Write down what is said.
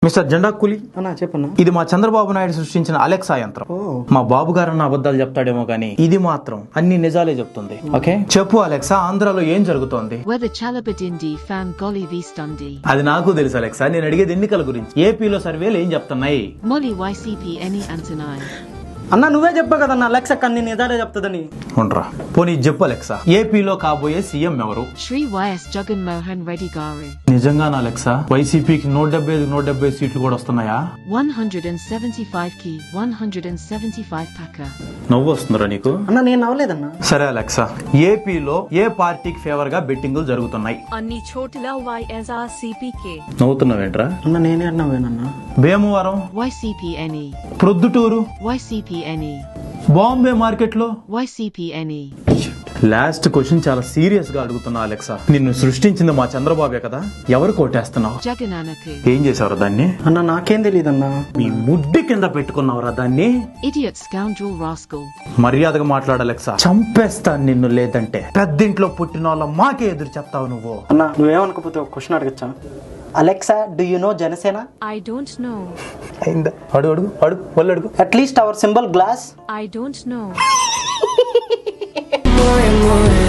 Mister జెండా కూలీ అన్నా చెప్పన్నా. ఇది మా చంద్రబాబు నాయుడు సృష్టించిన అలెక్సా యంత్రం. మా బాబు గారు అన్న అబద్ధాలు చెప్తాడేమో కానీ ఇది మాత్రం అన్ని నిజాలే చెప్తుంది. ఓకే చెప్పు అలెక్సా, ఆంధ్రాలో ఏం జరుగుతోంది? Whether Chalabadindi fan Golly Vistundi. అది నాకు తెలుసు అలెక్సా, నేను అడిగేది ఎన్నికల గురించి. ఏపీలో సర్వేలు ఏం చెప్తున్నాయి? Molly YCP any Antonai. అన్నా నువ్వే చెప్పా కదన్నా అలెక్సా అన్ని నిజాలే చెప్తుందని. ఉండరా పోనీ చెప్పు అలెక్సా, ఏపీలో కాబోయే సీఎం ఎవరు? Shri YS Jagan Mohan Reddy Garu. నిజంగానా అలెక్సా? వైసీపీకి 170 సీట్లు కూడా వస్తున్నాయా? 175 ki 175 paka. నవ్వు వస్తుందిరా నీకు? అన్నా నేను నవ్వలేదన్నా. సరే అలెక్సా, ఏపీలో ఏ పార్టీకి ఫేవర్ గా బెట్టింగులు జరుగుతున్నాయి? అన్ని చోట్ల YSRCPకే. నవ్వుతున్నావేంట్రా? అన్నా నేనే నవ్వేనన్నా. Bhimavaram, YCP any. Proddatur, YCP any. Bombay market లో. YCP any. లాస్ట్ క్వశ్చన్ చాలా సీరియస్ గా అడుగుతున్నా అలెక్సా, నిన్ను సృష్టించింది మా చంద్రబాబే కదా, ఎవరు కోటేస్తున్నావు? Jagananaku. ఏం చేసావురా దాన్ని? అన్నా నాకేం తెలియదన్నా. మీ ముడ్డి కింద పెట్టుకున్నావురా దాన్ని. Idiot scoundrel rascal. మర్యాదగా మాట్లాడు అలెక్సా, చంపేస్తాను నిన్ను. లేదంటే పెద్దింట్లో పుట్టిన వాళ్ళ మాకే ఎదురు చెప్తావు నువ్వు. అన్నా నువ్వేమనుకోపోతే ఒక క్వశ్చన్ అడగచ్చా? Alexa do you know Janasena? I don't know. అయిందా? అడుగు అడుగు అడుగు, వాళ్ళు అడుగు. At least our symbol glass. I don't know. more and more